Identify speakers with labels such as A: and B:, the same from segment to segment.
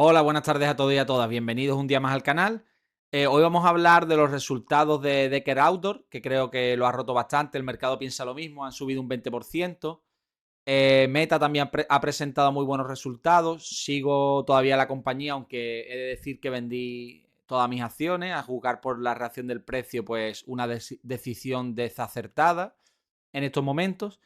A: Hola, buenas tardes a todos y a todas. Bienvenidos un día más al canal. Hoy vamos a hablar de los resultados de Decker Outdoor, que creo que lo ha roto bastante. El mercado piensa lo mismo, han subido un 20%. Meta también ha presentado muy buenos resultados. Sigo todavía la compañía, aunque he de decir que vendí todas mis acciones. A jugar por la reacción del precio, pues una decisión desacertada en estos momentos.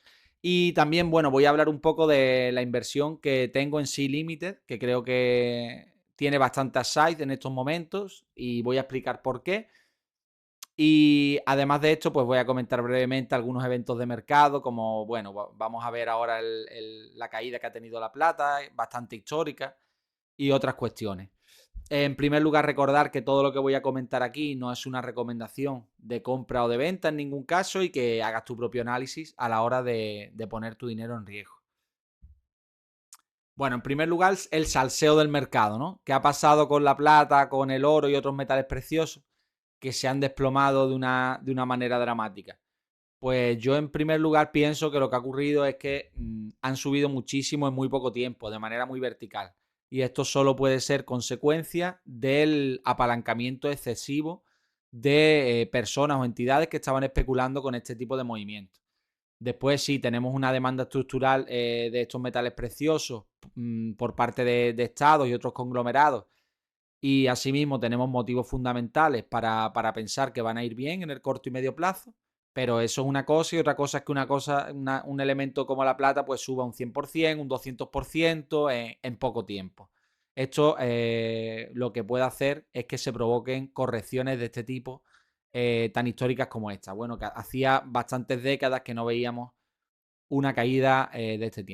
A: Y también, bueno, voy a hablar un poco de la inversión que tengo en Sea Limited, que creo que tiene bastante upside en estos momentos y voy a explicar por qué. Y además de esto, pues voy a comentar brevemente algunos eventos de mercado, como, bueno, vamos a ver ahora la caída que ha tenido la plata, bastante histórica, y otras cuestiones. En primer lugar, recordar que todo lo que voy a comentar aquí no es una recomendación de compra o de venta en ningún caso y que hagas tu propio análisis a la hora de poner tu dinero en riesgo. Bueno, en primer lugar, el salseo del mercado, ¿no? ¿Qué ha pasado con la plata, con el oro y otros metales preciosos que se han desplomado de una manera dramática? Pues yo en primer lugar pienso que lo que ha ocurrido es que han subido muchísimo en muy poco tiempo, de manera muy vertical. Y esto solo puede ser consecuencia del apalancamiento excesivo de personas o entidades que estaban especulando con este tipo de movimientos. Después sí, tenemos una demanda estructural de estos metales preciosos por parte de estados y otros conglomerados. Y asimismo tenemos motivos fundamentales para pensar que van a ir bien en el corto y medio plazo. Pero eso es una cosa y otra cosa es que un elemento como la plata pues suba un 100%, un 200% en poco tiempo. Esto lo que puede hacer es que se provoquen correcciones de este tipo tan históricas como esta. Bueno, que hacía bastantes décadas que no veíamos una caída de este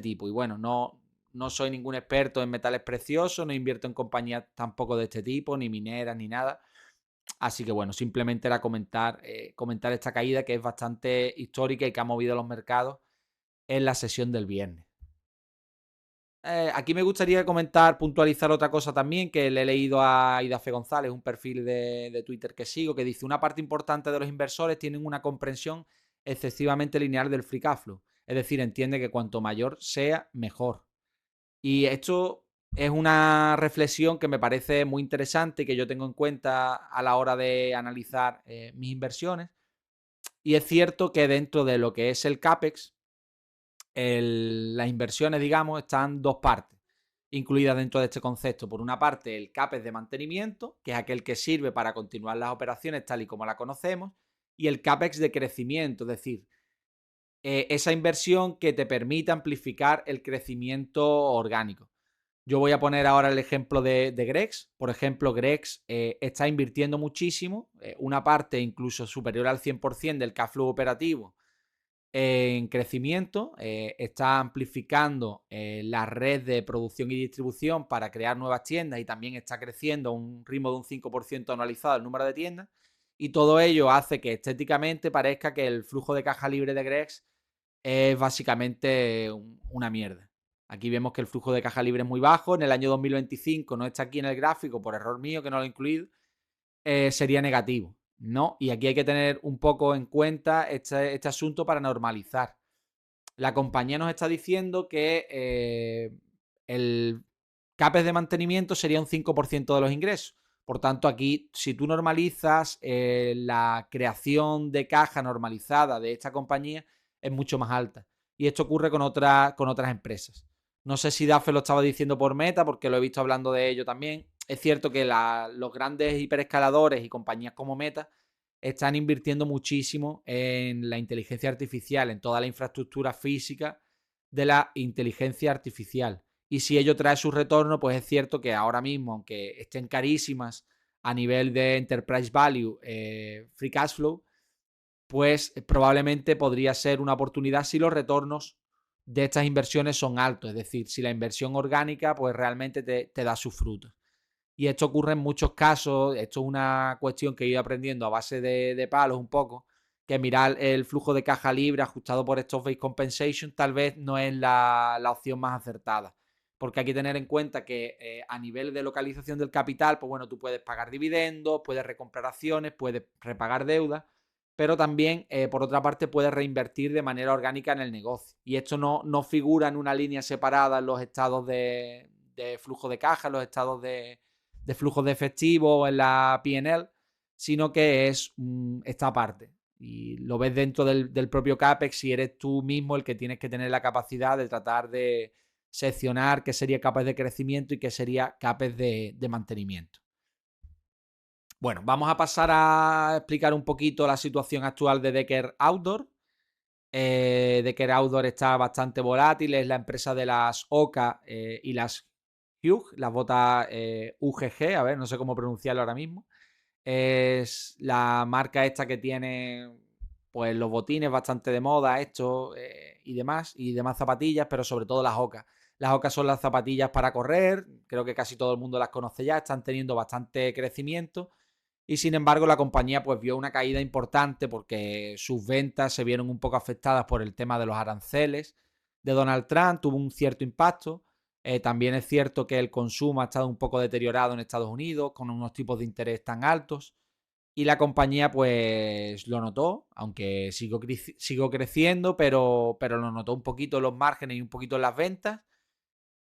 A: tipo. Y bueno, no soy ningún experto en metales preciosos, no invierto en compañías tampoco de este tipo, ni mineras, ni nada. Así que bueno, simplemente era comentar esta caída que es bastante histórica y que ha movido los mercados en la sesión del viernes. Aquí me gustaría comentar, puntualizar otra cosa también, que le he leído a Idafe González, un perfil de Twitter que sigo, que dice: una parte importante de los inversores tienen una comprensión excesivamente lineal del free cash flow. Es decir, entiende que cuanto mayor sea, mejor. Y esto es una reflexión que me parece muy interesante y que yo tengo en cuenta a la hora de analizar mis inversiones. Y es cierto que dentro de lo que es el CAPEX, las inversiones, digamos, están dos partes incluidas dentro de este concepto. Por una parte, el CAPEX de mantenimiento, que es aquel que sirve para continuar las operaciones tal y como la conocemos, y el CAPEX de crecimiento, es decir, esa inversión que te permite amplificar el crecimiento orgánico. Yo voy a poner ahora el ejemplo de Grex. Por ejemplo, Grex está invirtiendo muchísimo, una parte incluso superior al 100% del cash flow operativo en crecimiento, está amplificando la red de producción y distribución para crear nuevas tiendas y también está creciendo a un ritmo de un 5% anualizado el número de tiendas. Y todo ello hace que estéticamente parezca que el flujo de caja libre de Grex es básicamente una mierda. Aquí vemos que el flujo de caja libre es muy bajo. En el año 2025 no está aquí en el gráfico por error mío que no lo he incluido. Sería negativo, ¿no? Y aquí hay que tener un poco en cuenta este asunto para normalizar. La compañía nos está diciendo que el CAPEX de mantenimiento sería un 5% de los ingresos. Por tanto, aquí, si tú normalizas la creación de caja normalizada de esta compañía, es mucho más alta. Y esto ocurre con otras empresas. No sé si Dafe lo estaba diciendo por Meta, porque lo he visto hablando de ello también. Es cierto que los grandes hiperescaladores y compañías como Meta están invirtiendo muchísimo en la inteligencia artificial, en toda la infraestructura física de la inteligencia artificial. Y si ello trae su retorno, pues es cierto que ahora mismo, aunque estén carísimas a nivel de enterprise value, free cash flow, pues probablemente podría ser una oportunidad si los retornos de estas inversiones son altos. Es decir, si la inversión orgánica pues realmente te da sus frutos. Y esto ocurre en muchos casos. Esto es una cuestión que he ido aprendiendo a base de palos un poco. Que mirar el flujo de caja libre ajustado por stock based compensation tal vez no es la opción más acertada. Porque hay que tener en cuenta que a nivel de localización del capital, pues bueno, tú puedes pagar dividendos, puedes recomprar acciones, puedes repagar deudas, pero también, por otra parte, puedes reinvertir de manera orgánica en el negocio. Y esto no figura en una línea separada en los estados de flujo de caja, los estados de flujos de efectivo en la P&L, sino que es esta parte. Y lo ves dentro del propio CAPEX y eres tú mismo el que tienes que tener la capacidad de tratar de seccionar qué sería CAPEX de crecimiento y qué sería CAPEX de mantenimiento. Bueno, vamos a pasar a explicar un poquito la situación actual de Decker Outdoor. Decker Outdoor está bastante volátil, es la empresa de las Oka y las Hugh, las botas UGG, a ver, no sé cómo pronunciarlo ahora mismo. Es la marca esta que tiene pues los botines bastante de moda, esto y demás zapatillas, pero sobre todo las Oka. Las Oka son las zapatillas para correr, creo que casi todo el mundo las conoce ya, están teniendo bastante crecimiento y sin embargo la compañía pues vio una caída importante porque sus ventas se vieron un poco afectadas por el tema de los aranceles de Donald Trump, tuvo un cierto impacto. También es cierto que el consumo ha estado un poco deteriorado en Estados Unidos con unos tipos de interés tan altos y la compañía pues lo notó, aunque sigo creciendo, pero lo notó un poquito en los márgenes y un poquito en las ventas.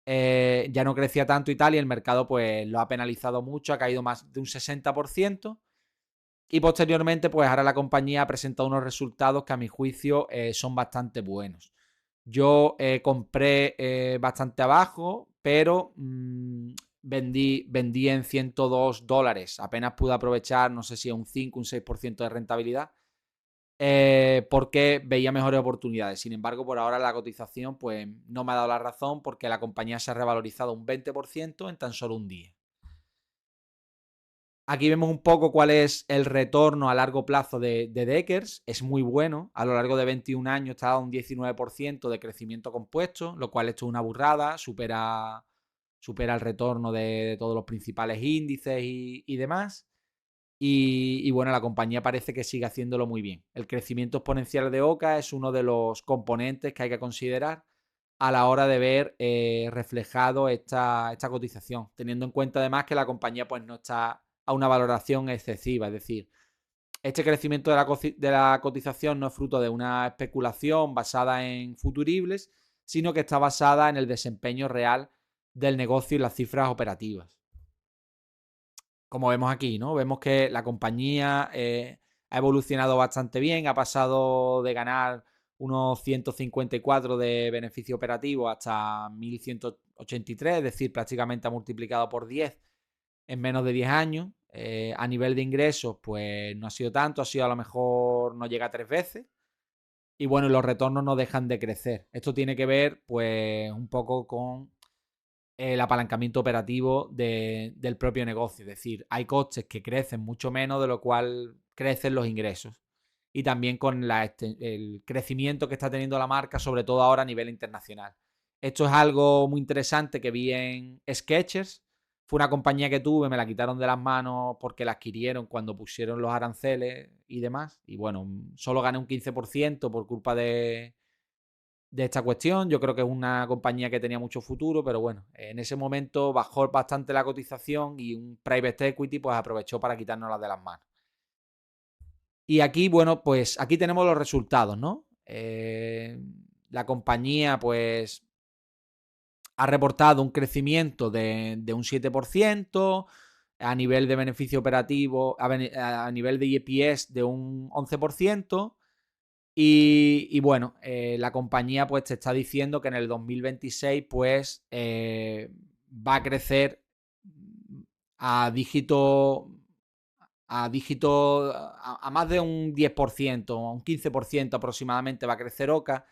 A: Ya no crecía tanto y tal, y el mercado pues lo ha penalizado mucho, ha caído más de un 60%. Y posteriormente, pues ahora la compañía ha presentado unos resultados que a mi juicio son bastante buenos. Yo compré bastante abajo, pero vendí en $102. Apenas pude aprovechar, no sé si un 5, un 6% de rentabilidad. Porque veía mejores oportunidades. Sin embargo, por ahora la cotización pues no me ha dado la razón porque la compañía se ha revalorizado un 20% en tan solo un día. Aquí vemos un poco cuál es el retorno a largo plazo de Deckers. Es muy bueno. A lo largo de 21 años está a un 19% de crecimiento compuesto, lo cual esto es una burrada. Supera el retorno de todos los principales índices y demás. Y bueno, la compañía parece que sigue haciéndolo muy bien. El crecimiento exponencial de Oka es uno de los componentes que hay que considerar a la hora de ver reflejado esta cotización, teniendo en cuenta además que la compañía pues no está a una valoración excesiva, es decir, este crecimiento de la cotización no es fruto de una especulación basada en futuribles, sino que está basada en el desempeño real del negocio y las cifras operativas. Como vemos aquí, ¿no? Vemos que la compañía ha evolucionado bastante bien, ha pasado de ganar unos 154 de beneficio operativo hasta 1183, es decir, prácticamente ha multiplicado por 10 en menos de 10 años. A nivel de ingresos, pues no ha sido tanto, ha sido a lo mejor no llega a 3 veces. Y bueno, los retornos no dejan de crecer. Esto tiene que ver, pues, un poco con el apalancamiento operativo del propio negocio. Es decir, hay costes que crecen mucho menos de lo cual crecen los ingresos. Y también con el crecimiento que está teniendo la marca, sobre todo ahora a nivel internacional. Esto es algo muy interesante que vi en Skechers. Fue una compañía que tuve, me la quitaron de las manos porque la adquirieron cuando pusieron los aranceles y demás. Y bueno, solo gané un 15% por culpa de esta cuestión. Yo creo que es una compañía que tenía mucho futuro, pero bueno, en ese momento bajó bastante la cotización y un private equity pues aprovechó para quitárnosla de las manos. Y aquí, bueno, pues aquí tenemos los resultados, ¿no? La compañía pues ha reportado un crecimiento de un 7%, a nivel de beneficio operativo, a nivel de EPS de un 11%. Y bueno, la compañía pues te está diciendo que en el 2026 pues va a crecer a dígito a más de un 10%, un 15% aproximadamente va a crecer Oka.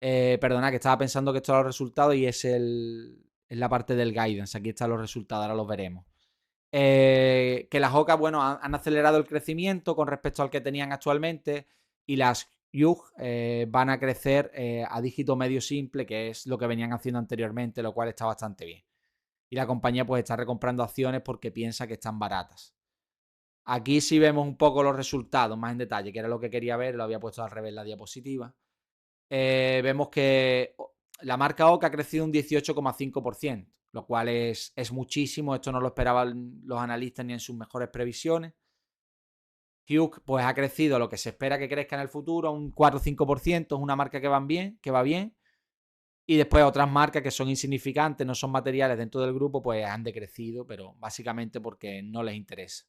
A: Perdona, que estaba pensando que esto era los resultados y es la parte del guidance. Aquí están los resultados, ahora los veremos. Que las Oka, bueno, han acelerado el crecimiento con respecto al que tenían actualmente y las Yug van a crecer a dígito medio simple, que es lo que venían haciendo anteriormente, lo cual está bastante bien. Y la compañía pues está recomprando acciones porque piensa que están baratas. Aquí sí vemos un poco los resultados más en detalle, que era lo que quería ver, lo había puesto al revés la diapositiva. Vemos que la marca Oka ha crecido un 18,5%, lo cual es muchísimo. Esto no lo esperaban los analistas ni en sus mejores previsiones. Hugh pues ha crecido lo que se espera que crezca en el futuro, un 4 o 5%, es una marca que va bien. Y después otras marcas que son insignificantes, no son materiales dentro del grupo, pues han decrecido, pero básicamente porque no les interesa.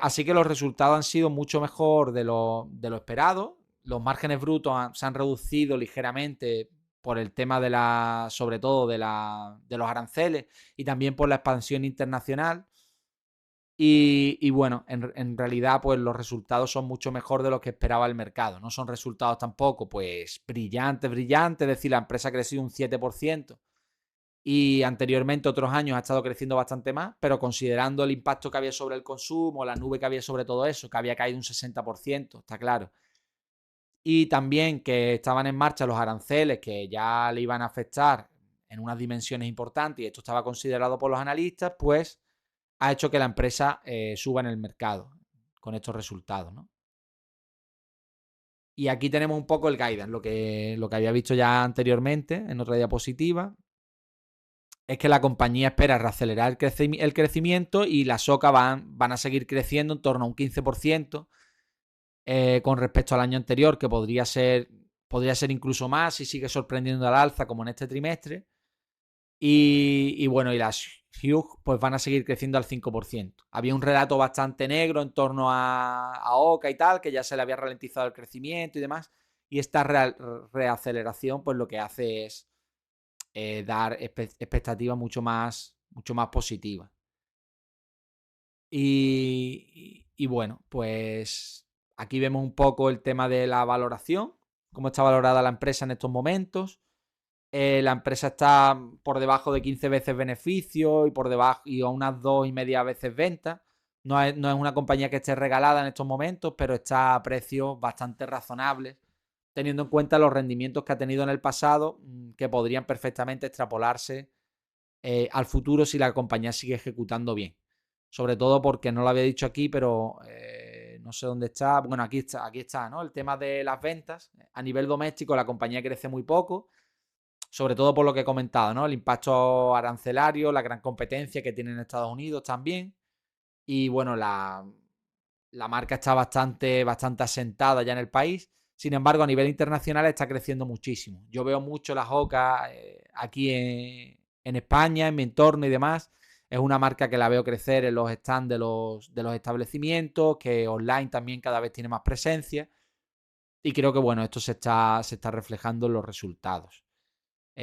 A: Así que los resultados han sido mucho mejor de lo esperado. Los márgenes brutos se han reducido ligeramente por el tema sobre todo de los aranceles y también por la expansión internacional. Y bueno, en realidad, pues los resultados son mucho mejor de lo que esperaba el mercado. No son resultados tampoco, pues brillantes. Es decir, la empresa ha crecido un 7% y anteriormente otros años ha estado creciendo bastante más, pero considerando el impacto que había sobre el consumo, la nube que había sobre todo eso, que había caído un 60%, está claro. Y también que estaban en marcha los aranceles que ya le iban a afectar en unas dimensiones importantes y esto estaba considerado por los analistas, pues ha hecho que la empresa suba en el mercado con estos resultados, ¿no? Y aquí tenemos un poco el guidance, lo que había visto ya anteriormente en otra diapositiva, es que la compañía espera reacelerar el crecimiento y las SOCA van a seguir creciendo en torno a un 15% con respecto al año anterior, que podría ser incluso más si sigue sorprendiendo al alza como en este trimestre. Y bueno, y las Hugh pues van a seguir creciendo al 5%. Había un relato bastante negro en torno a Oca y tal, que ya se le había ralentizado el crecimiento y demás. Y esta reaceleración pues lo que hace es dar expectativas mucho más positivas. Y bueno, pues aquí vemos un poco el tema de la valoración, cómo está valorada la empresa en estos momentos. La empresa está por debajo de 15 veces beneficio y por debajo y a unas 2,5 veces venta. No es una compañía que esté regalada en estos momentos, pero está a precios bastante razonables, teniendo en cuenta los rendimientos que ha tenido en el pasado, que podrían perfectamente extrapolarse al futuro si la compañía sigue ejecutando bien. Sobre todo porque no lo había dicho aquí, pero no sé dónde está. Bueno, aquí está, ¿no? El tema de las ventas. A nivel doméstico, la compañía crece muy poco, sobre todo por lo que he comentado, ¿no? El impacto arancelario, la gran competencia que tiene en Estados Unidos también. Y bueno, la marca está bastante asentada ya en el país. Sin embargo, a nivel internacional está creciendo muchísimo. Yo veo mucho la Joca aquí en España, en mi entorno y demás. Es una marca que la veo crecer en los stands de los establecimientos, que online también cada vez tiene más presencia. Y creo que, bueno, esto se está reflejando en los resultados.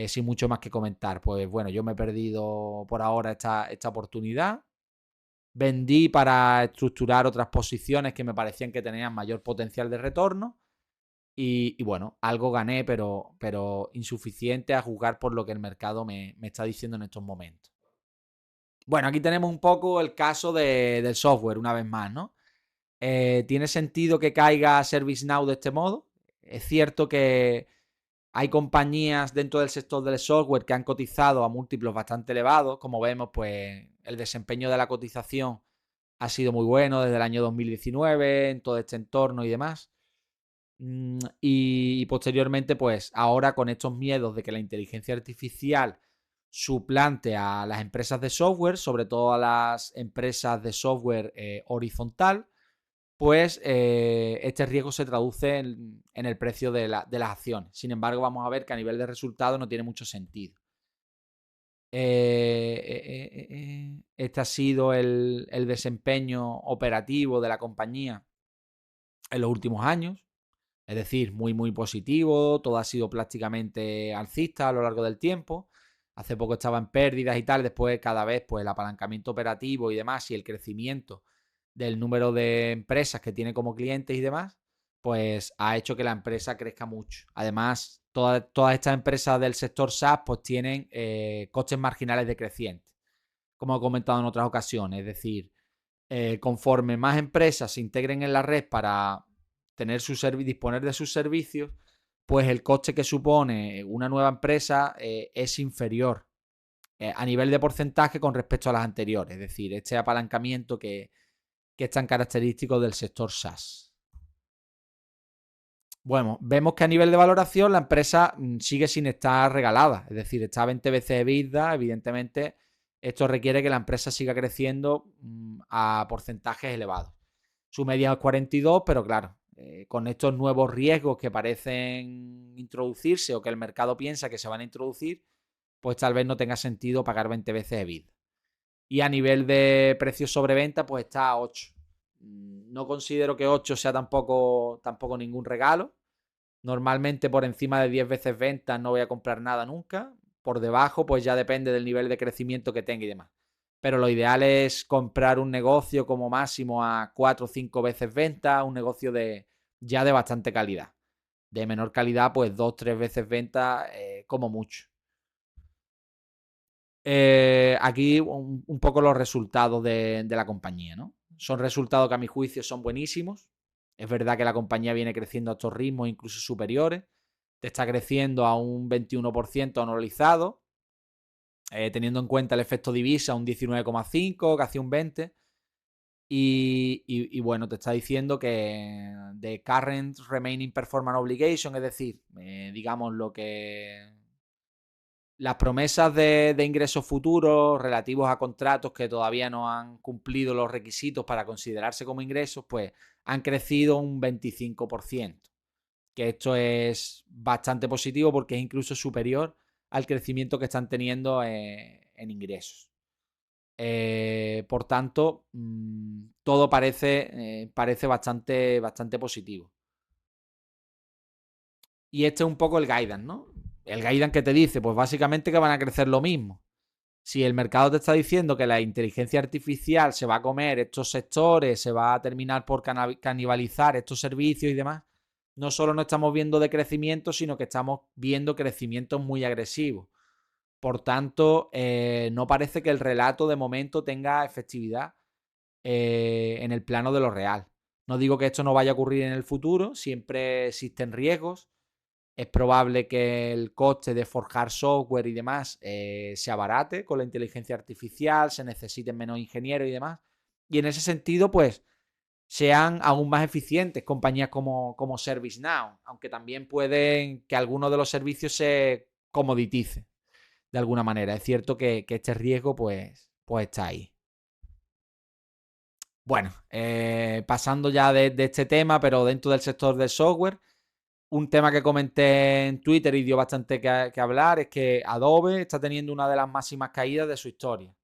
A: Sin mucho más que comentar. Pues bueno, yo me he perdido por ahora esta oportunidad. Vendí para estructurar otras posiciones que me parecían que tenían mayor potencial de retorno. Y bueno, algo gané, pero insuficiente a juzgar por lo que el mercado me está diciendo en estos momentos. Bueno, aquí tenemos un poco el caso del software, una vez más, ¿no? ¿Tiene sentido que caiga ServiceNow de este modo? Es cierto que hay compañías dentro del sector del software que han cotizado a múltiplos bastante elevados. Como vemos, pues el desempeño de la cotización ha sido muy bueno desde el año 2019 en todo este entorno y demás. Y posteriormente, pues ahora con estos miedos de que la inteligencia artificial suplante a las empresas de software, sobre todo a las empresas de software horizontal, pues este riesgo se traduce en el precio de las acciones. Sin embargo, vamos a ver que a nivel de resultado no tiene mucho sentido. Este ha sido el desempeño operativo de la compañía en los últimos años. Es decir, muy positivo, todo ha sido prácticamente alcista a lo largo del tiempo. Hace poco estaba en pérdidas y tal, después cada vez pues el apalancamiento operativo y demás y el crecimiento del número de empresas que tiene como clientes y demás, pues ha hecho que la empresa crezca mucho. Además, todas estas empresas del sector SaaS pues tienen costes marginales decrecientes, como he comentado en otras ocasiones. Es decir, conforme más empresas se integren en la red para disponer de sus servicios, pues el coste que supone una nueva empresa es inferior a nivel de porcentaje con respecto a las anteriores. Es decir, este apalancamiento que es tan característico del sector SaaS. Bueno, vemos que a nivel de valoración la empresa sigue sin estar regalada, es decir, está a 20 veces EBITDA. Evidentemente, esto requiere que la empresa siga creciendo a porcentajes elevados. Su media es 42, pero claro, con estos nuevos riesgos que parecen introducirse o que el mercado piensa que se van a introducir, pues tal vez no tenga sentido pagar 20 veces EBITDA. Y a nivel de precios sobre venta, pues está a 8. No considero que 8 sea tampoco ningún regalo. Normalmente por encima de 10 veces ventas no voy a comprar nada nunca. Por debajo, pues ya depende del nivel de crecimiento que tenga y demás. Pero lo ideal es comprar un negocio como máximo a 4 o 5 veces venta, un negocio ya de bastante calidad. De menor calidad, pues 2 o 3 veces venta como mucho. Aquí un poco los resultados de la compañía, ¿no? Son resultados que a mi juicio son buenísimos. Es verdad que la compañía viene creciendo a estos ritmos incluso superiores. Te está creciendo a un 21% anualizado, teniendo en cuenta el efecto divisa, un 19,5, casi un 20. Y bueno, te está diciendo que de current remaining performance obligation, es decir, digamos lo que las promesas de ingresos futuros relativos a contratos que todavía no han cumplido los requisitos para considerarse como ingresos, pues han crecido un 25%. Que esto es bastante positivo porque es incluso superior al crecimiento que están teniendo en ingresos. Por tanto, todo parece bastante positivo. Y este es un poco el guidance, ¿no? El guidance que te dice, pues básicamente que van a crecer lo mismo. Si el mercado te está diciendo que la inteligencia artificial se va a comer estos sectores, se va a terminar por canibalizar estos servicios y demás, no solo no estamos viendo decrecimiento, sino que estamos viendo crecimientos muy agresivos. Por tanto, no parece que el relato de momento tenga efectividad en el plano de lo real. No digo que esto no vaya a ocurrir en el futuro, siempre existen riesgos. Es probable que el coste de forjar software y demás se abarate con la inteligencia artificial, se necesiten menos ingenieros y demás. Y en ese sentido, pues, sean aún más eficientes compañías como ServiceNow, aunque también pueden que algunos de los servicios se comoditicen de alguna manera. Es cierto que este riesgo, pues está ahí. Bueno, pasando ya de este tema, pero dentro del sector del software, un tema que comenté en Twitter y dio bastante que hablar es que Adobe está teniendo una de las máximas caídas de su historia.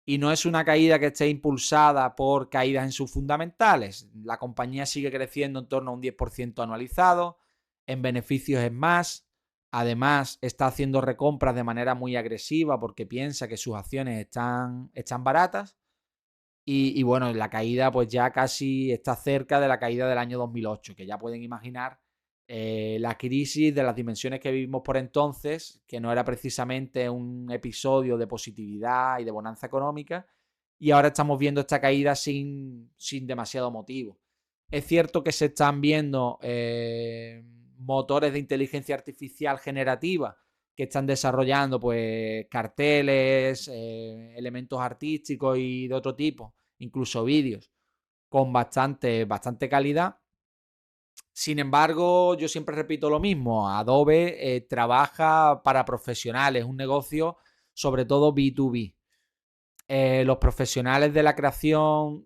A: Y no es una caída que esté impulsada por caídas en sus fundamentales. La compañía sigue creciendo en torno a un 10% anualizado, en beneficios es más. Además, está haciendo recompras de manera muy agresiva porque piensa que sus acciones están baratas. Y bueno, la caída pues ya casi está cerca de la caída del año 2008, que ya pueden imaginar la crisis de las dimensiones que vivimos por entonces, que no era precisamente un episodio de positividad y de bonanza económica, y ahora estamos viendo esta caída sin demasiado motivo. Es cierto que se están viendo motores de inteligencia artificial generativa que están desarrollando pues carteles, elementos artísticos y de otro tipo, incluso vídeos, con bastante calidad. Sin embargo, yo siempre repito lo mismo, Adobe trabaja para profesionales, un negocio sobre todo B2B. Los profesionales de la creación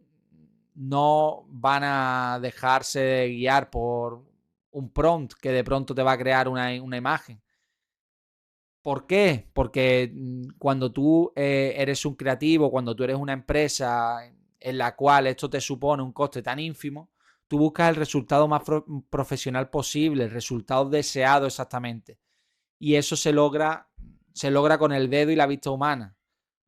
A: no van a dejarse guiar por un prompt que de pronto te va a crear una imagen. ¿Por qué? Porque cuando tú eres un creativo, cuando tú eres una empresa en la cual esto te supone un coste tan ínfimo, tú buscas el resultado más profesional posible, el resultado deseado exactamente. Y eso se logra con el dedo y la vista humana.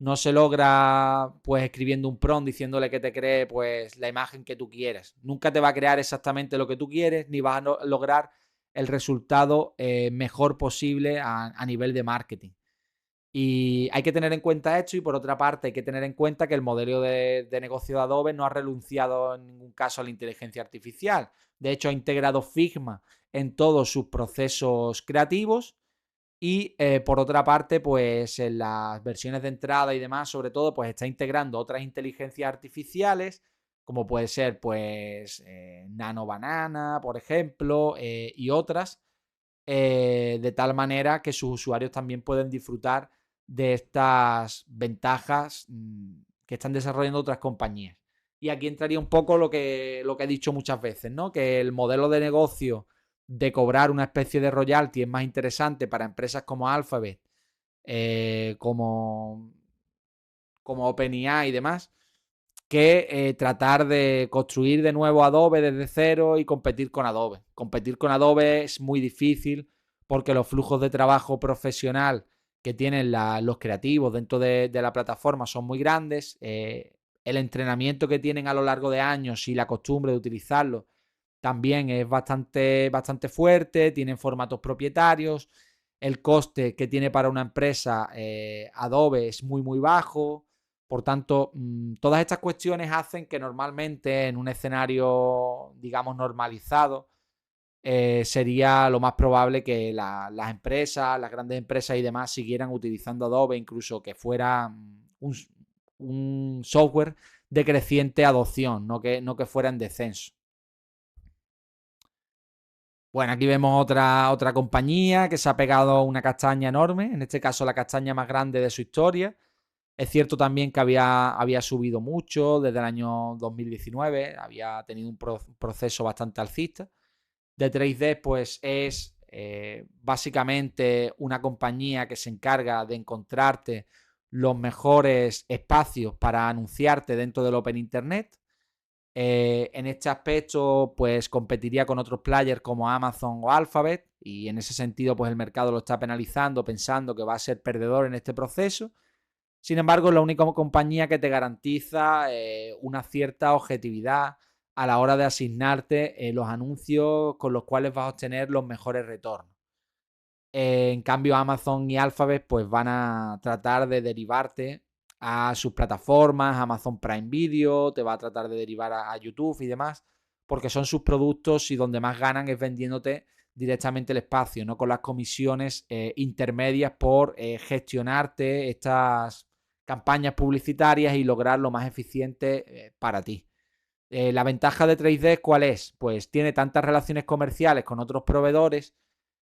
A: No se logra pues escribiendo un prompt diciéndole que te cree pues la imagen que tú quieres. Nunca te va a crear exactamente lo que tú quieres, ni vas a lograr el resultado mejor posible a nivel de marketing. Y hay que tener en cuenta esto y por otra parte hay que tener en cuenta que el modelo de negocio de Adobe no ha renunciado en ningún caso a la inteligencia artificial. De hecho, ha integrado Figma en todos sus procesos creativos y por otra parte, pues en las versiones de entrada y demás, sobre todo, pues está integrando otras inteligencias artificiales, como puede ser pues Nano Banana, por ejemplo, y otras, de tal manera que sus usuarios también pueden disfrutar de estas ventajas que están desarrollando otras compañías. Y aquí entraría un poco lo que he dicho muchas veces, ¿no? Que el modelo de negocio de cobrar una especie de royalty es más interesante para empresas como Alphabet, como, como OpenAI y demás, que tratar de construir de nuevo Adobe desde cero y competir con Adobe. Competir con Adobe es muy difícil porque los flujos de trabajo profesional que tienen los creativos dentro de la plataforma son muy grandes. El entrenamiento que tienen a lo largo de años y la costumbre de utilizarlo también es bastante fuerte, tienen formatos propietarios, el coste que tiene para una empresa Adobe es muy bajo. Por tanto, todas estas cuestiones hacen que normalmente en un escenario, digamos, normalizado, sería lo más probable que las empresas, las grandes empresas y demás siguieran utilizando Adobe, incluso que fuera un software de creciente adopción, no que fuera en descenso. Bueno, aquí vemos otra compañía que se ha pegado una castaña enorme, en este caso la castaña más grande de su historia. Es cierto también que había subido mucho desde el año 2019, había tenido un proceso bastante alcista. D3D pues es básicamente una compañía que se encarga de encontrarte los mejores espacios para anunciarte dentro del Open Internet. En este aspecto, pues competiría con otros players como Amazon o Alphabet, y en ese sentido, pues el mercado lo está penalizando, pensando que va a ser perdedor en este proceso. Sin embargo, es la única compañía que te garantiza una cierta objetividad a la hora de asignarte los anuncios con los cuales vas a obtener los mejores retornos. En cambio, Amazon y Alphabet pues van a tratar de derivarte a sus plataformas, Amazon Prime Video, te va a tratar de derivar a YouTube y demás, porque son sus productos y donde más ganan es vendiéndote directamente el espacio, no con las comisiones intermedias por gestionarte estas campañas publicitarias y lograr lo más eficiente para ti. La ventaja de 3D, ¿cuál es? Pues tiene tantas relaciones comerciales con otros proveedores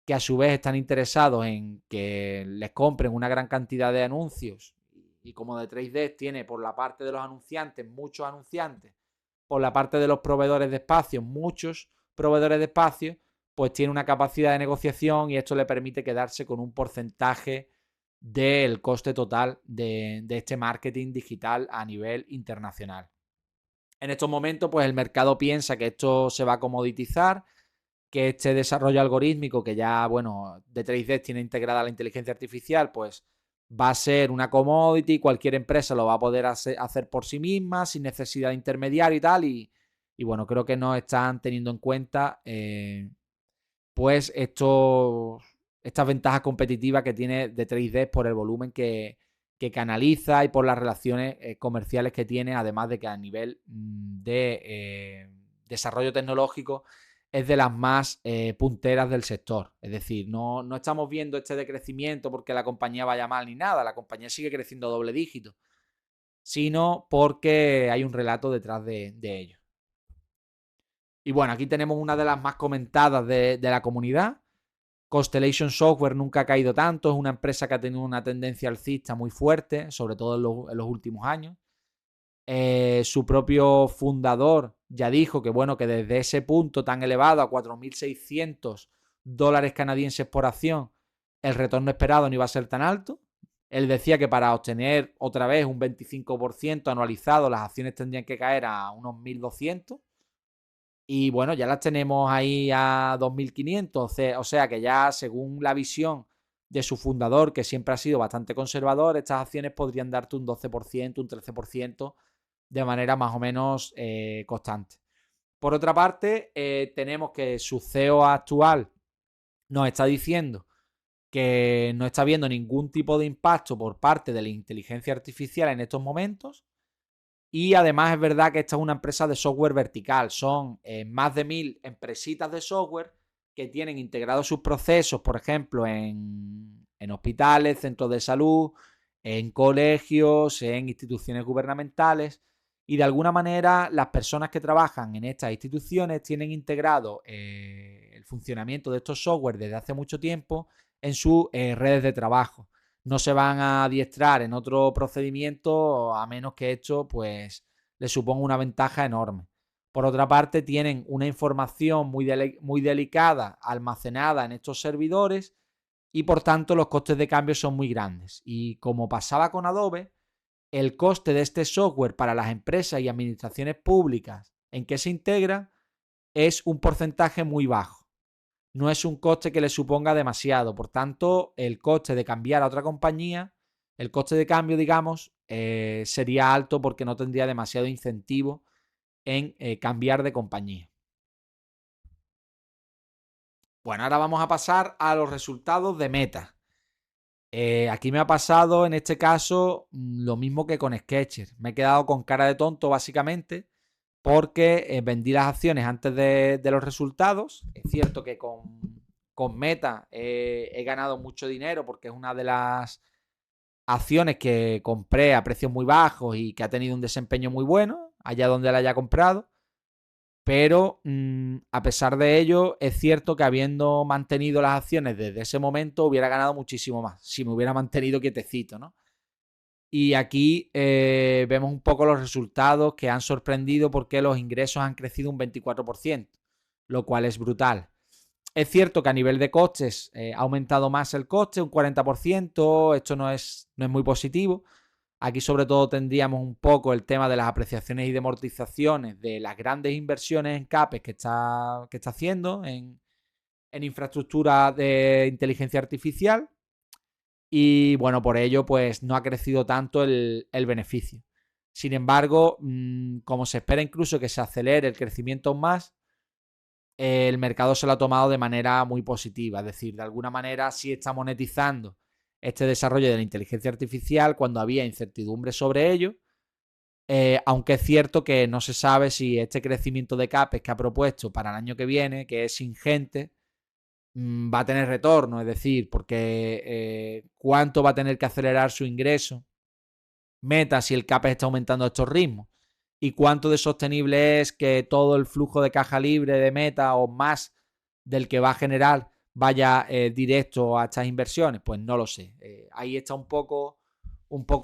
A: que a su vez están interesados en que les compren una gran cantidad de anuncios, y como de 3D tiene por la parte de los anunciantes muchos anunciantes, por la parte de los proveedores de espacio muchos proveedores de espacio, pues tiene una capacidad de negociación y esto le permite quedarse con un porcentaje del coste total de este marketing digital a nivel internacional. En estos momentos, pues el mercado piensa que esto se va a comoditizar, que este desarrollo algorítmico que ya, bueno, D3D tiene integrada la inteligencia artificial, pues va a ser una commodity, cualquier empresa lo va a poder hacer por sí misma, sin necesidad de intermediario y tal, y bueno, creo que no están teniendo en cuenta pues estas ventajas competitivas que tiene D3D por el volumen que canaliza y por las relaciones comerciales que tiene, además de que a nivel de desarrollo tecnológico es de las más punteras del sector. Es decir, no estamos viendo este decrecimiento porque la compañía vaya mal ni nada, la compañía sigue creciendo doble dígito, sino porque hay un relato detrás de ello. Y bueno, aquí tenemos una de las más comentadas de la comunidad. Constellation Software nunca ha caído tanto, es una empresa que ha tenido una tendencia alcista muy fuerte, sobre todo en los últimos años. Su propio fundador ya dijo que bueno, que desde ese punto tan elevado a 4.600 dólares canadienses por acción, el retorno esperado no iba a ser tan alto. Él decía que para obtener otra vez un 25% anualizado, las acciones tendrían que caer a unos 1.200. Y bueno, ya las tenemos ahí a 2.500. O sea que ya según la visión de su fundador, que siempre ha sido bastante conservador, estas acciones podrían darte un 12%, un 13% de manera más o menos constante. Por otra parte, tenemos que su CEO actual nos está diciendo que no está viendo ningún tipo de impacto por parte de la inteligencia artificial en estos momentos. Y además es verdad que esta es una empresa de software vertical. Son más de 1.000 empresitas de software que tienen integrados sus procesos, por ejemplo, en hospitales, centros de salud, en colegios, en instituciones gubernamentales. Y de alguna manera las personas que trabajan en estas instituciones tienen integrado el funcionamiento de estos software desde hace mucho tiempo en sus redes de trabajo. No se van a adiestrar en otro procedimiento a menos que esto pues le suponga una ventaja enorme. Por otra parte, tienen una información muy delicada almacenada en estos servidores y por tanto los costes de cambio son muy grandes. Y como pasaba con Adobe, el coste de este software para las empresas y administraciones públicas en que se integra es un porcentaje muy bajo. No es un coste que le suponga demasiado. Por tanto, el coste de cambiar a otra compañía, el coste de cambio, digamos, sería alto porque no tendría demasiado incentivo en cambiar de compañía. Bueno, ahora vamos a pasar a los resultados de Meta. Aquí me ha pasado en este caso lo mismo que con Sketcher. Me he quedado con cara de tonto básicamente porque vendí las acciones antes de los resultados. Es cierto que con Meta he ganado mucho dinero porque es una de las acciones que compré a precios muy bajos y que ha tenido un desempeño muy bueno allá donde la haya comprado. Pero a pesar de ello, es cierto que habiendo mantenido las acciones desde ese momento hubiera ganado muchísimo más si me hubiera mantenido quietecito, ¿no? Y aquí vemos un poco los resultados que han sorprendido porque los ingresos han crecido un 24%, lo cual es brutal. Es cierto que a nivel de costes ha aumentado más el coste, un 40%, esto no es muy positivo. Aquí sobre todo tendríamos un poco el tema de las apreciaciones y de amortizaciones de las grandes inversiones en CAPEX que está haciendo en infraestructura de inteligencia artificial. Y bueno, por ello pues no ha crecido tanto el beneficio. Sin embargo, como se espera incluso que se acelere el crecimiento aún más, el mercado se lo ha tomado de manera muy positiva. Es decir, de alguna manera sí está monetizando este desarrollo de la inteligencia artificial cuando había incertidumbre sobre ello. Aunque es cierto que no se sabe si este crecimiento de CAPEX que ha propuesto para el año que viene, que es ingente, va a tener retorno, es decir, porque cuánto va a tener que acelerar su ingreso Meta si el CAPEX está aumentando a estos ritmos y cuánto de sostenible es que todo el flujo de caja libre de Meta o más del que va a generar vaya directo a estas inversiones, pues no lo sé. Ahí está un poco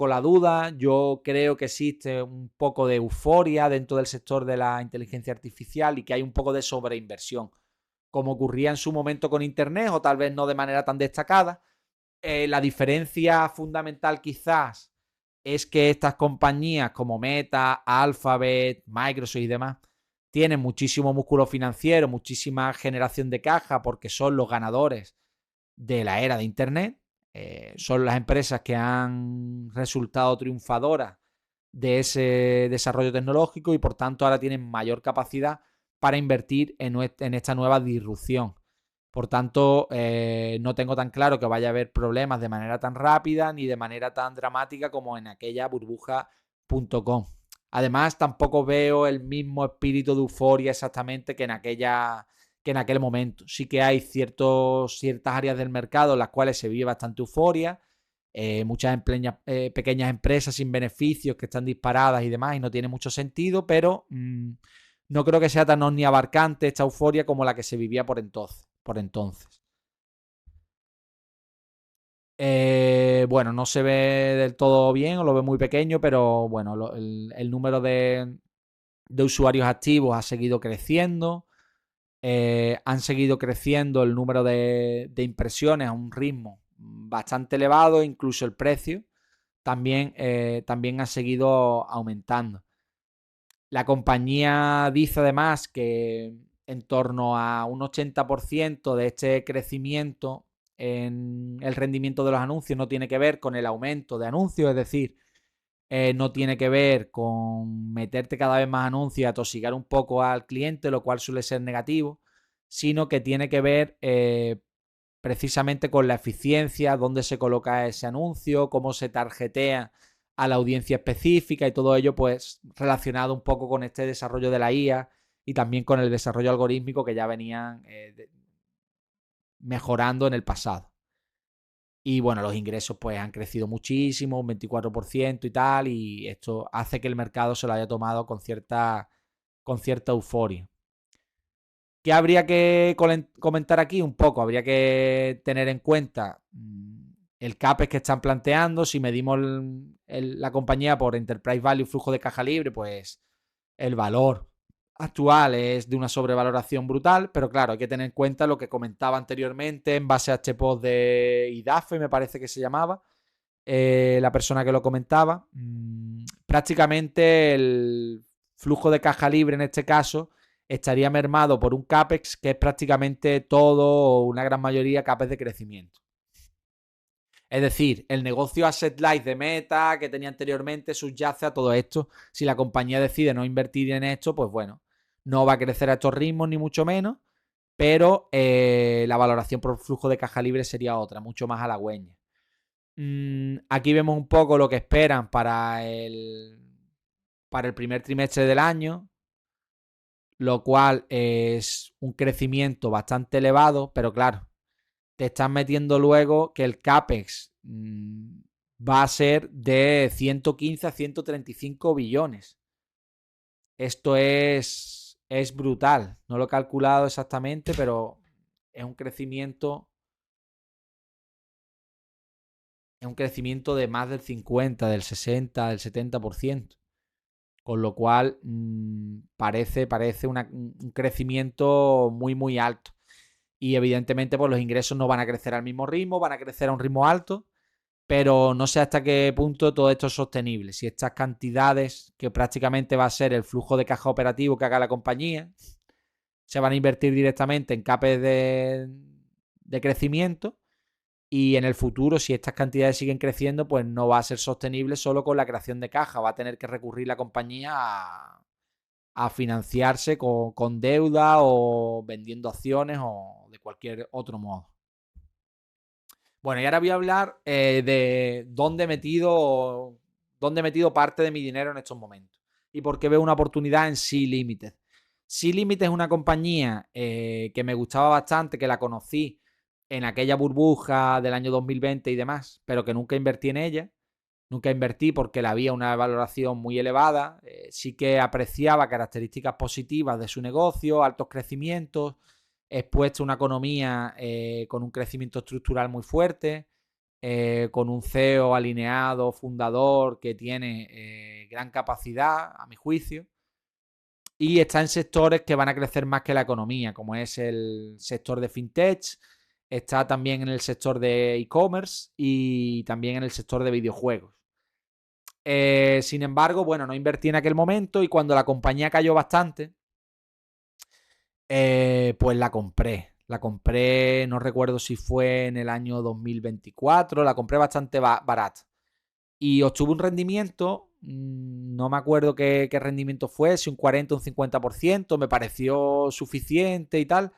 A: la duda. Yo creo que existe un poco de euforia dentro del sector de la inteligencia artificial y que hay un poco de sobreinversión, como ocurría en su momento con Internet, o tal vez no de manera tan destacada. La diferencia fundamental quizás es que estas compañías como Meta, Alphabet, Microsoft y demás tienen muchísimo músculo financiero, muchísima generación de caja porque son los ganadores de la era de Internet. Son las empresas que han resultado triunfadoras de ese desarrollo tecnológico y por tanto ahora tienen mayor capacidad para invertir en esta nueva disrupción. Por tanto, no tengo tan claro que vaya a haber problemas de manera tan rápida ni de manera tan dramática como en aquella burbuja.com. Además, tampoco veo el mismo espíritu de euforia exactamente que en aquel momento. Sí que hay ciertas áreas del mercado en las cuales se vive bastante euforia, muchas pequeñas empresas sin beneficios que están disparadas y demás y no tiene mucho sentido, pero no creo que sea tan omniabarcante esta euforia como la que se vivía por entonces. Bueno, no se ve del todo bien, o lo ve muy pequeño, pero bueno, el número de usuarios activos ha seguido creciendo. Han seguido creciendo el número de impresiones a un ritmo bastante elevado, incluso el precio también ha seguido aumentando. La compañía dice además que en torno a un 80% de este crecimiento en el rendimiento de los anuncios no tiene que ver con el aumento de anuncios, es decir, no tiene que ver con meterte cada vez más anuncios y atosigar un poco al cliente, lo cual suele ser negativo, sino que tiene que ver precisamente con la eficiencia, dónde se coloca ese anuncio, cómo se targetea a la audiencia específica y todo ello pues relacionado un poco con este desarrollo de la IA y también con el desarrollo algorítmico que ya venían mejorando en el pasado. Y bueno, los ingresos pues han crecido muchísimo, un 24% y tal, y esto hace que el mercado se lo haya tomado con cierta euforia. ¿Qué habría que comentar aquí? Un poco, habría que tener en cuenta el CAPEX que están planteando. Si medimos la compañía por Enterprise Value, flujo de caja libre, pues el valor actual es de una sobrevaloración brutal, pero claro, hay que tener en cuenta lo que comentaba anteriormente en base a este post de IDAFE, me parece que se llamaba, la persona que lo comentaba. Prácticamente el flujo de caja libre en este caso estaría mermado por un CAPEX que es prácticamente todo o una gran mayoría CAPEX de crecimiento. Es decir, el negocio asset light de Meta que tenía anteriormente subyace a todo esto. Si la compañía decide no invertir en esto, pues bueno, no va a crecer a estos ritmos ni mucho menos, pero la valoración por flujo de caja libre sería otra, mucho más halagüeña. Aquí vemos un poco lo que esperan para el primer trimestre del año, lo cual es un crecimiento bastante elevado, pero claro, te están metiendo luego que el CAPEX va a ser de 115 a 135 billones. Esto es brutal. No lo he calculado exactamente, pero es un crecimiento. Es un crecimiento de más del 50, del 60, del 70%. Con lo cual parece un crecimiento muy, muy alto. Y evidentemente pues los ingresos no van a crecer al mismo ritmo, van a crecer a un ritmo alto, pero no sé hasta qué punto todo esto es sostenible. Si estas cantidades, que prácticamente va a ser el flujo de caja operativo que haga la compañía, se van a invertir directamente en CAPEX de crecimiento, y en el futuro, si estas cantidades siguen creciendo, pues no va a ser sostenible solo con la creación de caja. Va a tener que recurrir la compañía a financiarse con deuda o vendiendo acciones o de cualquier otro modo. Bueno, y ahora voy a hablar de dónde he metido parte de mi dinero en estos momentos y por qué veo una oportunidad en Sea Limited. Sea Limited es una compañía que me gustaba bastante, que la conocí en aquella burbuja del año 2020 y demás, pero que nunca invertí en ella. Nunca invertí porque la había una valoración muy elevada. Sí que apreciaba características positivas de su negocio, altos crecimientos, expuesta a una economía con un crecimiento estructural muy fuerte, con un CEO alineado, fundador, que tiene gran capacidad, a mi juicio, y está en sectores que van a crecer más que la economía, como es el sector de fintech, está también en el sector de e-commerce y también en el sector de videojuegos. Sin embargo, bueno, no invertí en aquel momento y cuando la compañía cayó bastante, pues la compré. La compré, no recuerdo si fue en el año 2024, la compré bastante barata. Y obtuve un rendimiento, no me acuerdo qué rendimiento fue, si un 40 o un 50%, me pareció suficiente y tal.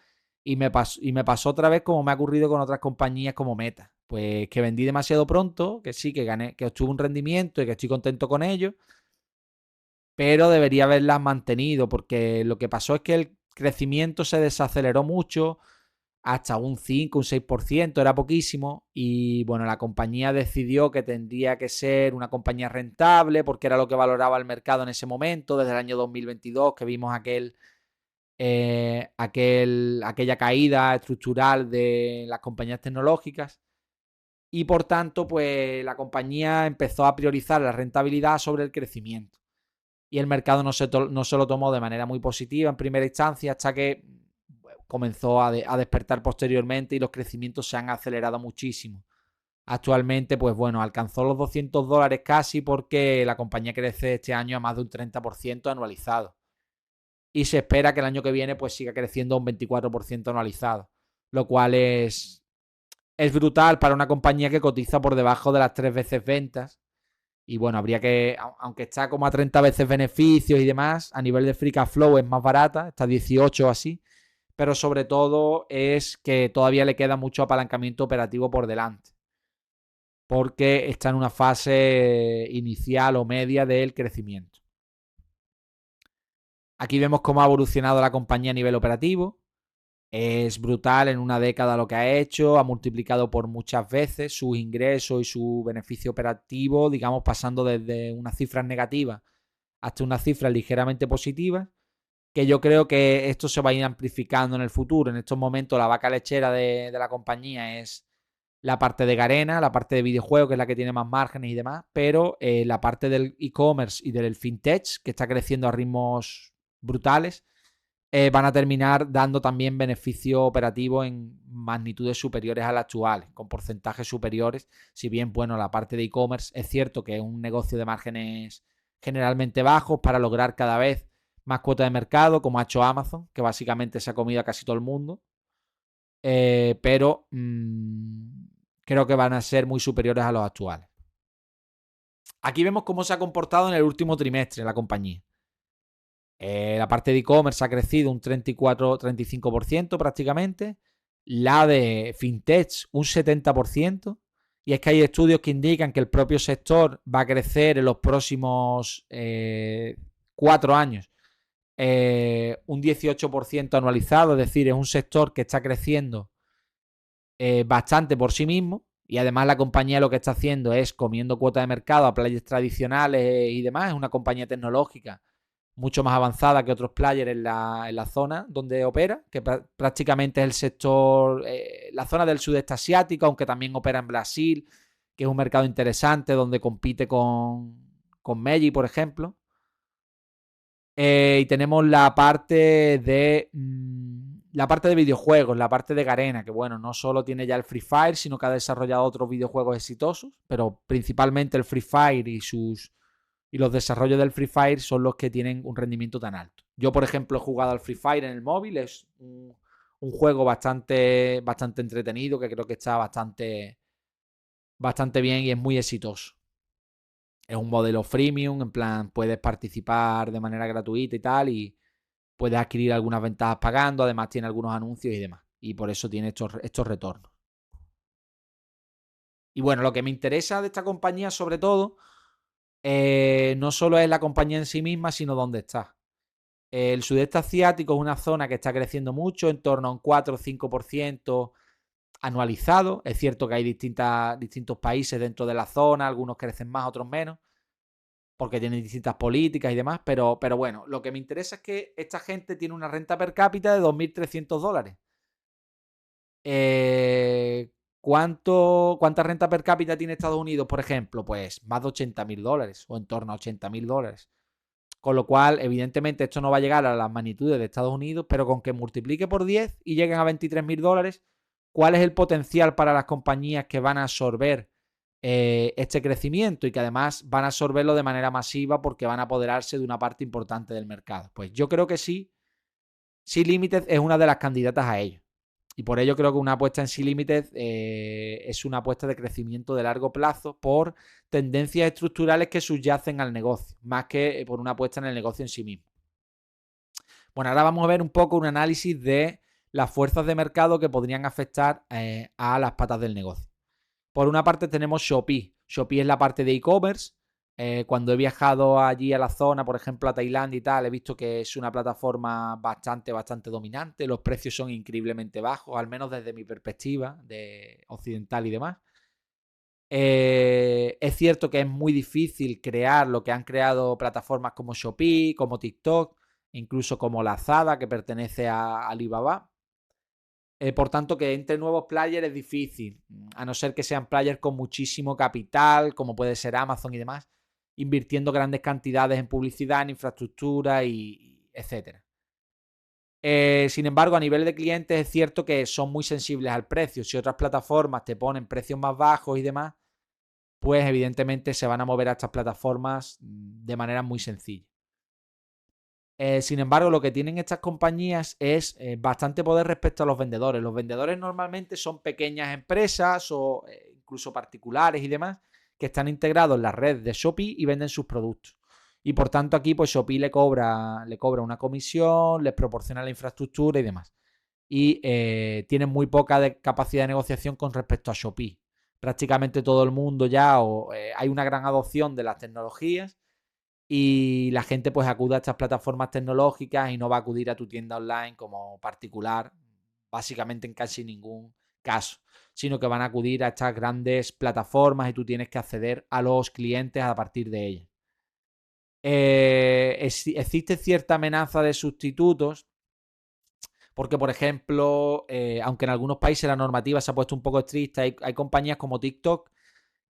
A: Y me pasó otra vez como me ha ocurrido con otras compañías como Meta. Pues que vendí demasiado pronto, que sí, que gané, que obtuve un rendimiento y que estoy contento con ello, pero debería haberlas mantenido porque lo que pasó es que el crecimiento se desaceleró mucho, hasta un 5, un 6%, era poquísimo, y bueno, la compañía decidió que tendría que ser una compañía rentable porque era lo que valoraba el mercado en ese momento, desde el año 2022 que vimos aquella caída estructural de las compañías tecnológicas, y por tanto pues la compañía empezó a priorizar la rentabilidad sobre el crecimiento. Y el mercado no se lo tomó de manera muy positiva en primera instancia hasta que comenzó a despertar posteriormente y los crecimientos se han acelerado muchísimo. Actualmente, pues bueno, alcanzó los $200 casi porque la compañía crece este año a más de un 30% anualizado. Y se espera que el año que viene pues siga creciendo un 24% anualizado. Lo cual es brutal para una compañía que cotiza por debajo de las 3 veces ventas. Y bueno, habría que, aunque está como a 30 veces beneficios y demás, a nivel de free cash flow es más barata, está a 18 o así, pero sobre todo es que todavía le queda mucho apalancamiento operativo por delante, porque está en una fase inicial o media del crecimiento. Aquí vemos cómo ha evolucionado la compañía a nivel operativo. Es brutal en una década lo que ha hecho, ha multiplicado por muchas veces sus ingresos y su beneficio operativo, digamos, pasando desde unas cifras negativas hasta unas cifras ligeramente positivas, que yo creo que esto se va a ir amplificando en el futuro. En estos momentos la vaca lechera de la compañía es la parte de Garena, la parte de videojuegos, que es la que tiene más márgenes y demás, pero la parte del e-commerce y del fintech, que está creciendo a ritmos brutales, van a terminar dando también beneficios operativos en magnitudes superiores a las actuales, con porcentajes superiores. Si bien, bueno, la parte de e-commerce es cierto que es un negocio de márgenes generalmente bajos para lograr cada vez más cuota de mercado, como ha hecho Amazon, que básicamente se ha comido a casi todo el mundo. Pero creo que van a ser muy superiores a los actuales. Aquí vemos cómo se ha comportado en el último trimestre la compañía. La parte de e-commerce ha crecido un 34-35% prácticamente. La de fintech un 70%. Y es que hay estudios que indican que el propio sector va a crecer en los próximos 4 años un 18% anualizado. Es decir, es un sector que está creciendo bastante por sí mismo. Y además la compañía lo que está haciendo es comiendo cuota de mercado a players tradicionales y demás. Es una compañía tecnológica mucho más avanzada que otros players en la zona donde opera, que prácticamente es el sector, la zona del sudeste asiático, aunque también opera en Brasil, que es un mercado interesante donde compite con Meiji, por ejemplo. Y tenemos la parte de videojuegos, la parte de Garena, que bueno, no solo tiene ya el Free Fire, sino que ha desarrollado otros videojuegos exitosos, pero principalmente el Free Fire y los desarrollos del Free Fire son los que tienen un rendimiento tan alto. Yo, por ejemplo, he jugado al Free Fire en el móvil, es un juego bastante entretenido, que creo que está bastante bien y es muy exitoso. Es un modelo freemium, en plan, puedes participar de manera gratuita y tal, y puedes adquirir algunas ventajas pagando, además tiene algunos anuncios y demás. Y por eso tiene estos retornos. Y bueno, lo que me interesa de esta compañía, sobre todo, no solo es la compañía en sí misma, sino dónde está. El sudeste asiático es una zona que está creciendo mucho, en torno a un 4 o 5% anualizado. Es cierto que hay distintos países dentro de la zona, algunos crecen más, otros menos, porque tienen distintas políticas y demás, pero bueno, lo que me interesa es que esta gente tiene una renta per cápita de $2.300. ¿Cuánta renta per cápita tiene Estados Unidos, por ejemplo? Pues más de $80.000 o en torno a $80.000. Con lo cual, evidentemente, esto no va a llegar a las magnitudes de Estados Unidos, pero con que multiplique por 10 y lleguen a $23.000, ¿cuál es el potencial para las compañías que van a absorber este crecimiento y que además van a absorberlo de manera masiva porque van a apoderarse de una parte importante del mercado? Pues yo creo que sí. Sea Limited es una de las candidatas a ello. Y por ello creo que una apuesta en Sea Limited es una apuesta de crecimiento de largo plazo por tendencias estructurales que subyacen al negocio, más que por una apuesta en el negocio en sí mismo. Bueno, ahora vamos a ver un poco un análisis de las fuerzas de mercado que podrían afectar a las patas del negocio. Por una parte tenemos Shopee. Shopee es la parte de e-commerce. Cuando he viajado allí a la zona, por ejemplo a Tailandia y tal, he visto que es una plataforma bastante dominante. Los precios son increíblemente bajos, al menos desde mi perspectiva de occidental y demás. Es cierto que es muy difícil crear lo que han creado plataformas como Shopee, como TikTok, incluso como Lazada, que pertenece a Alibaba. Por tanto, que entre nuevos players es difícil, a no ser que sean players con muchísimo capital, como puede ser Amazon y demás, invirtiendo grandes cantidades en publicidad, en infraestructura y etcétera. Sin embargo, a nivel de clientes es cierto que son muy sensibles al precio. Si otras plataformas te ponen precios más bajos y demás, pues evidentemente se van a mover a estas plataformas de manera muy sencilla. Sin embargo, lo que tienen estas compañías es bastante poder respecto a los vendedores. Los vendedores normalmente son pequeñas empresas o incluso particulares y demás que están integrados en la red de Shopee y venden sus productos. Y por tanto aquí pues Shopee le cobra una comisión, les proporciona la infraestructura y demás. Y tienen muy poca capacidad de negociación con respecto a Shopee. Prácticamente todo el mundo ya hay una gran adopción de las tecnologías y la gente pues acude a estas plataformas tecnológicas y no va a acudir a tu tienda online como particular, básicamente en casi ningún caso, sino que van a acudir a estas grandes plataformas y tú tienes que acceder a los clientes a partir de ellas. Existe cierta amenaza de sustitutos Porque, por ejemplo, aunque en algunos países la normativa se ha puesto un poco estricta, hay compañías como TikTok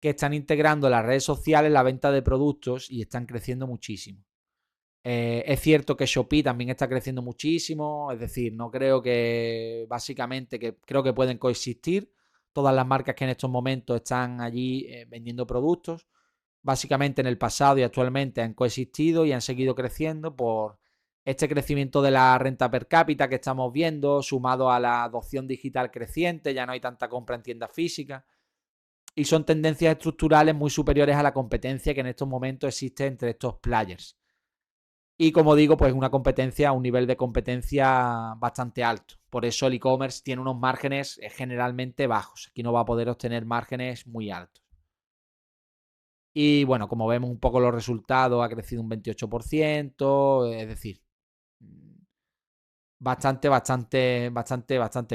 A: que están integrando en las redes sociales la venta de productos y están creciendo muchísimo. Es cierto que Shopee también está creciendo muchísimo, es decir, no creo que básicamente, que creo que pueden coexistir todas las marcas que en estos momentos están allí vendiendo productos. Básicamente en el pasado y actualmente han coexistido y han seguido creciendo por este crecimiento de la renta per cápita que estamos viendo, sumado a la adopción digital creciente, ya no hay tanta compra en tiendas físicas y son tendencias estructurales muy superiores a la competencia que en estos momentos existe entre estos players. Y como digo, pues una competencia, un nivel de competencia bastante alto. Por eso el e-commerce tiene unos márgenes generalmente bajos. Aquí no va a poder obtener márgenes muy altos. Y bueno, como vemos un poco los resultados, ha crecido un 28%, es decir, bastante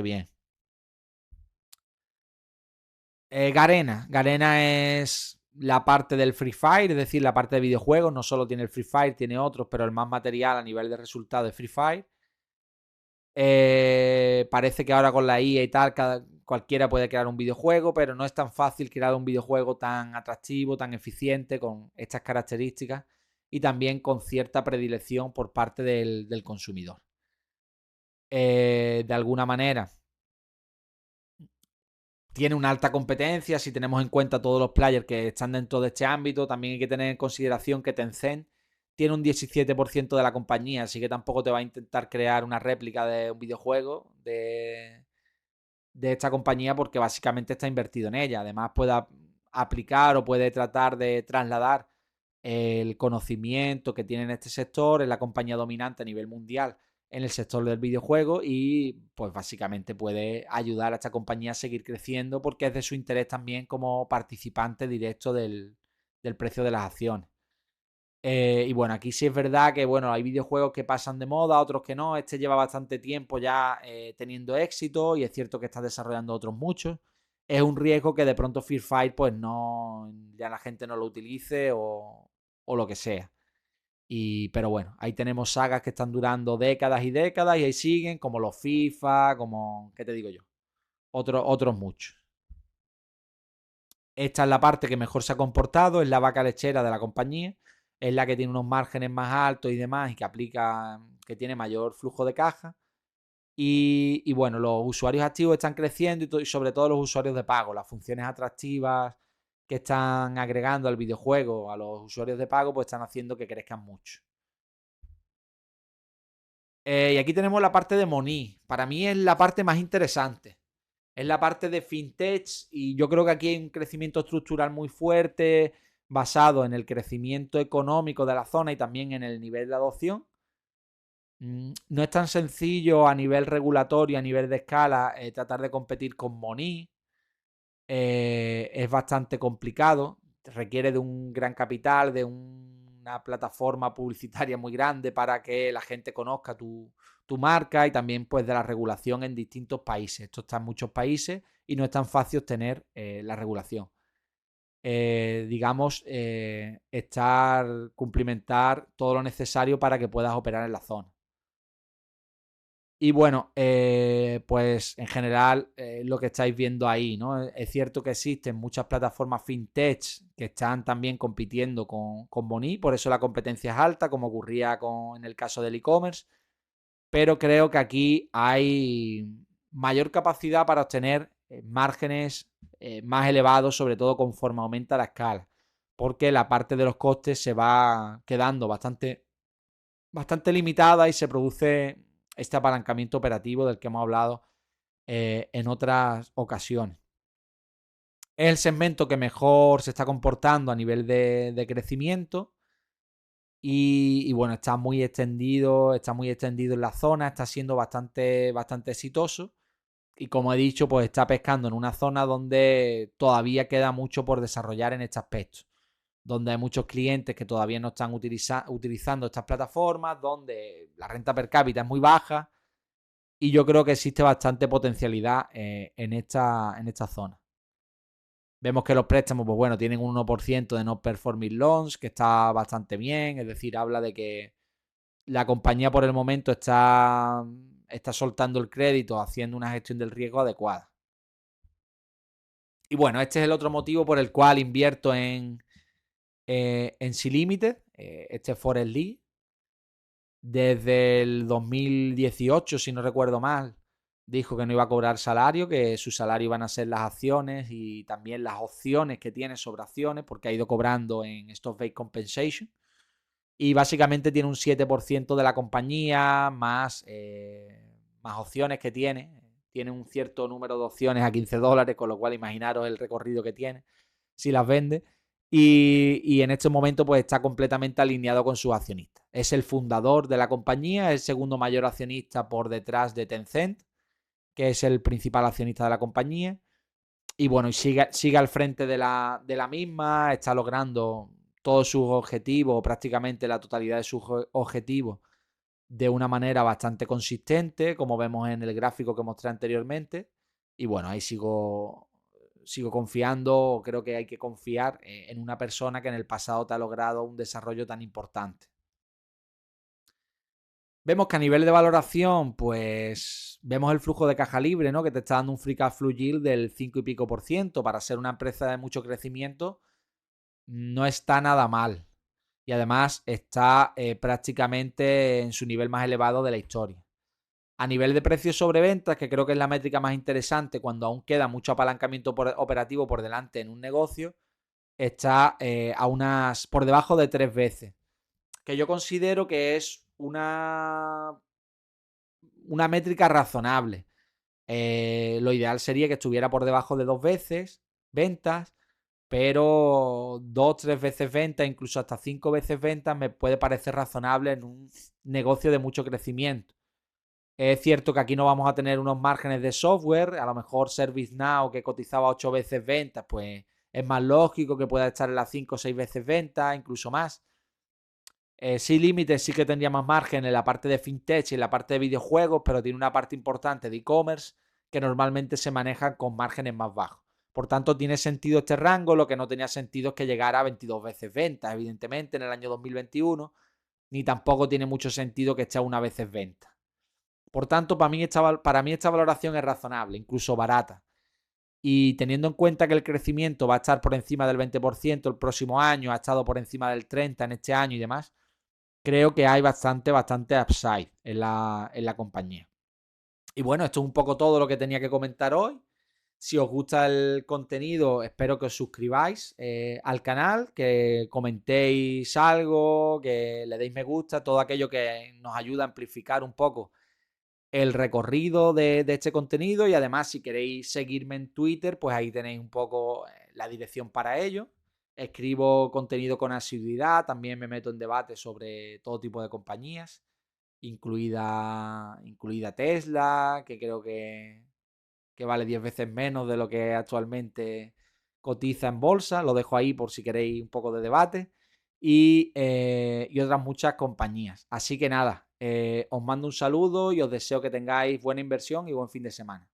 A: bien. Garena. Garena es la parte del Free Fire, es decir, la parte de videojuegos. No solo tiene el Free Fire, tiene otros, pero el más material a nivel de resultado es Free Fire. Parece que ahora con la IA y tal, cualquiera puede crear un videojuego, pero no es tan fácil crear un videojuego tan atractivo, tan eficiente, con estas características y también con cierta predilección por parte del consumidor. De alguna manera, tiene una alta competencia. Si tenemos en cuenta todos los players que están dentro de este ámbito, también hay que tener en consideración que Tencent tiene un 17% de la compañía, así que tampoco te va a intentar crear una réplica de un videojuego de esta compañía porque básicamente está invertido en ella. Además puede aplicar o puede tratar de trasladar el conocimiento que tiene en este sector, es la compañía dominante a nivel mundial en el sector del videojuego y pues básicamente puede ayudar a esta compañía a seguir creciendo porque es de su interés también como participante directo del precio de las acciones. Y bueno, aquí sí es verdad que bueno, hay videojuegos que pasan de moda, otros que no. Este lleva bastante tiempo ya teniendo éxito y es cierto que está desarrollando otros muchos. Es un riesgo que de pronto Fear Fight pues no, ya la gente no lo utilice o lo que sea. Pero bueno, ahí tenemos sagas que están durando décadas y décadas y ahí siguen, como los FIFA, como, ¿qué te digo yo? Otros muchos. Esta es la parte que mejor se ha comportado, es la vaca lechera de la compañía, es la que tiene unos márgenes más altos y demás y que aplica, que tiene mayor flujo de caja. Y bueno, los usuarios activos están creciendo y sobre todo los usuarios de pago, las funciones atractivas que están agregando al videojuego a los usuarios de pago, pues están haciendo que crezcan mucho. Y aquí tenemos la parte de Money. Para mí es la parte más interesante. Es la parte de fintech y yo creo que aquí hay un crecimiento estructural muy fuerte basado en el crecimiento económico de la zona y también en el nivel de adopción. No es tan sencillo a nivel regulatorio, a nivel de escala, tratar de competir con Money. Es bastante complicado, requiere de un gran capital, de una plataforma publicitaria muy grande para que la gente conozca tu marca y también pues de la regulación en distintos países. Esto está en muchos países y no es tan fácil obtener la regulación. Digamos, cumplimentar todo lo necesario para que puedas operar en la zona. Y bueno, pues en general lo que estáis viendo ahí, ¿no? Es cierto que existen muchas plataformas fintech que están también compitiendo con Boni, por eso la competencia es alta, como ocurría en el caso del e-commerce, pero creo que aquí hay mayor capacidad para obtener márgenes más elevados, sobre todo conforme aumenta la escala, porque la parte de los costes se va quedando bastante limitada y se produce este apalancamiento operativo del que hemos hablado en otras ocasiones. Es el segmento que mejor se está comportando a nivel de crecimiento y bueno, está muy extendido en la zona, está siendo bastante exitoso y como he dicho, pues está pescando en una zona donde todavía queda mucho por desarrollar en este aspecto, donde hay muchos clientes que todavía no están utilizando estas plataformas, donde la renta per cápita es muy baja y yo creo que existe bastante potencialidad en esta zona. Vemos que los préstamos, pues bueno, tienen un 1% de no performing loans, que está bastante bien, es decir, habla de que la compañía por el momento está está soltando el crédito haciendo una gestión del riesgo adecuada. Y bueno, este es el otro motivo por el cual invierto en Sea Limited, este Forest Lee. Desde el 2018, si no recuerdo mal, dijo que no iba a cobrar salario, que su salario iban a ser las acciones y también las opciones que tiene sobre acciones, porque ha ido cobrando en Stock-Based Compensation. Y básicamente tiene un 7% de la compañía, más opciones que tiene. Tiene un cierto número de opciones a $15, con lo cual imaginaros el recorrido que tiene si las vende. Y en este momento pues está completamente alineado con sus accionistas. Es el fundador de la compañía, es el segundo mayor accionista por detrás de Tencent, que es el principal accionista de la compañía. Y bueno, sigue al frente de la misma, está logrando todos sus objetivos, prácticamente la totalidad de sus objetivos, de una manera bastante consistente, como vemos en el gráfico que mostré anteriormente. Y bueno, ahí sigo confiando, creo que hay que confiar en una persona que en el pasado te ha logrado un desarrollo tan importante. Vemos que a nivel de valoración, pues vemos el flujo de caja libre, ¿no? Que te está dando un free cash flow yield del 5 y pico por ciento. Para ser una empresa de mucho crecimiento, no está nada mal. Y además está prácticamente en su nivel más elevado de la historia. A nivel de precios sobre ventas, que creo que es la métrica más interesante cuando aún queda mucho apalancamiento operativo por delante en un negocio, está por debajo de 3 veces. Que yo considero que es una métrica razonable. Lo ideal sería que estuviera por debajo de 2 veces ventas, pero 2, 3 veces ventas, incluso hasta 5 veces ventas me puede parecer razonable en un negocio de mucho crecimiento. Es cierto que aquí no vamos a tener unos márgenes de software, a lo mejor ServiceNow, que cotizaba 8 veces ventas, pues es más lógico que pueda estar en las 5 o 6 veces ventas, incluso más. Sea Limited sí que tendría más margen en la parte de fintech y en la parte de videojuegos, pero tiene una parte importante de e-commerce que normalmente se manejan con márgenes más bajos. Por tanto, tiene sentido este rango. Lo que no tenía sentido es que llegara a 22 veces ventas, evidentemente, en el año 2021, ni tampoco tiene mucho sentido que esté a una veces ventas. Por tanto, para mí esta valoración es razonable, incluso barata. Y teniendo en cuenta que el crecimiento va a estar por encima del 20% el próximo año, ha estado por encima del 30% en este año y demás, creo que hay bastante upside en la compañía. Y bueno, esto es un poco todo lo que tenía que comentar hoy. Si os gusta el contenido, espero que os suscribáis al canal, que comentéis algo, que le deis me gusta, todo aquello que nos ayuda a amplificar un poco el recorrido de este contenido. Y además, si queréis seguirme en Twitter, pues ahí tenéis un poco la dirección para ello. Escribo contenido con asiduidad, también me meto en debate sobre todo tipo de compañías, incluida Tesla, que creo que vale 10 veces menos de lo que actualmente cotiza en bolsa. Lo dejo ahí por si queréis un poco de debate. Y otras muchas compañías. Así que nada, os mando un saludo y os deseo que tengáis buena inversión y buen fin de semana.